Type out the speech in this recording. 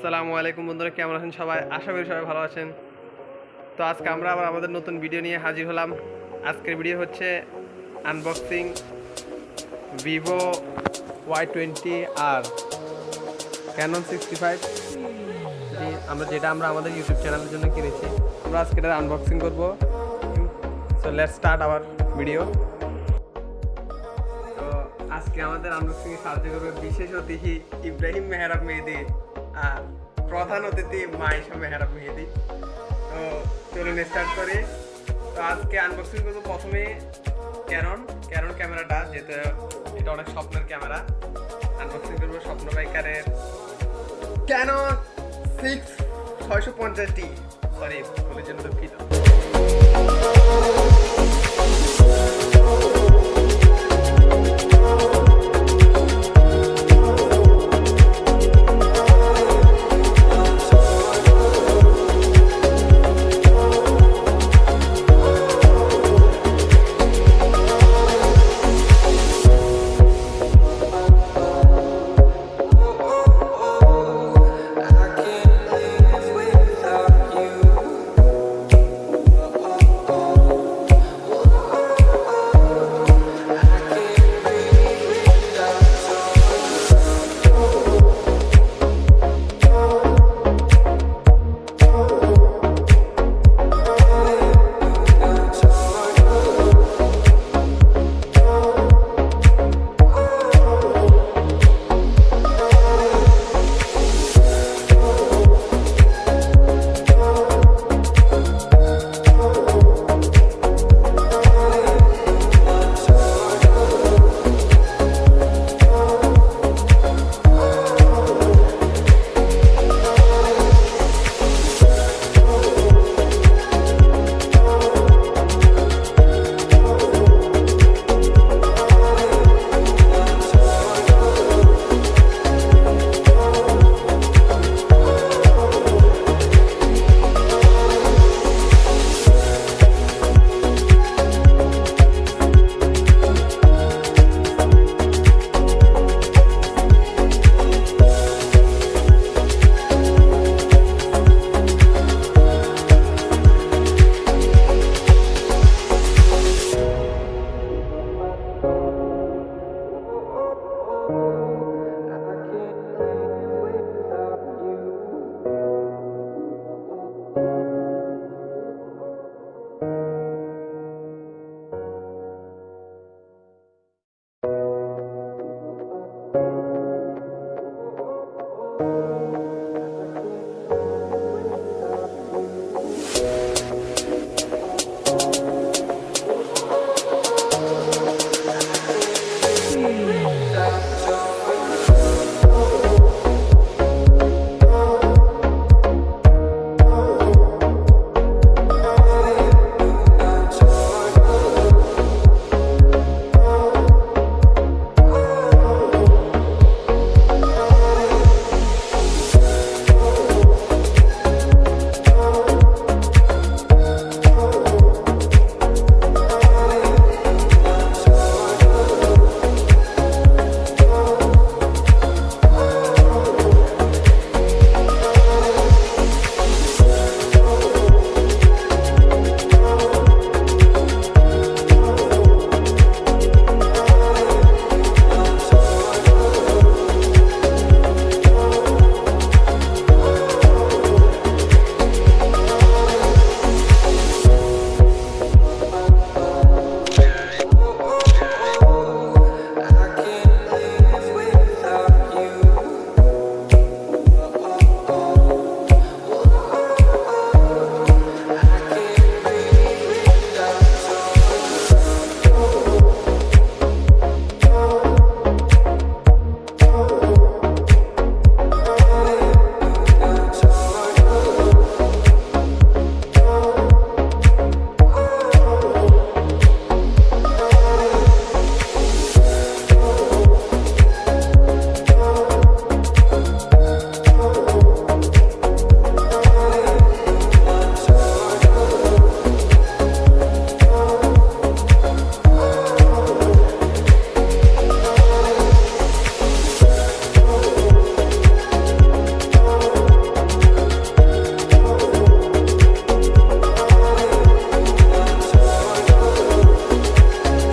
আসসালামু আলাইকুম বন্ধুরা, কেমন আছেন সবাই? আশা করি সবাই ভালো আছেন। তো আজকে আমরা আবার আমাদের নতুন ভিডিও নিয়ে হাজির হলাম। আজকের ভিডিও হচ্ছে আনবক্সিং ভিভো y20 আর Canon650d, যেটা আমরা আমাদের ইউটিউব চ্যানেলের জন্য কিনেছি। আমরা আজকে এটা আনবক্সিং করবো। So let's start our video. তো আজকে আমাদের আনবক্সিং সাহায্য করবে বিশেষ অতিথি ইব্রাহিম মেহরাব মেহেদি আর প্রধান অতিথি মায়েশা মেহরাব মেহেদি। তো চলুন স্টার্ট করি। তো আজকে আনবক্সিং করবো প্রথমে ক্যানন ক্যামেরাটা, যেহেতু এটা অনেক স্বপ্নের ক্যামেরা। আনবক্সিং করবো স্বপ্নবাইকারের Canon650d, সরি বলে জন্য দুঃখিত।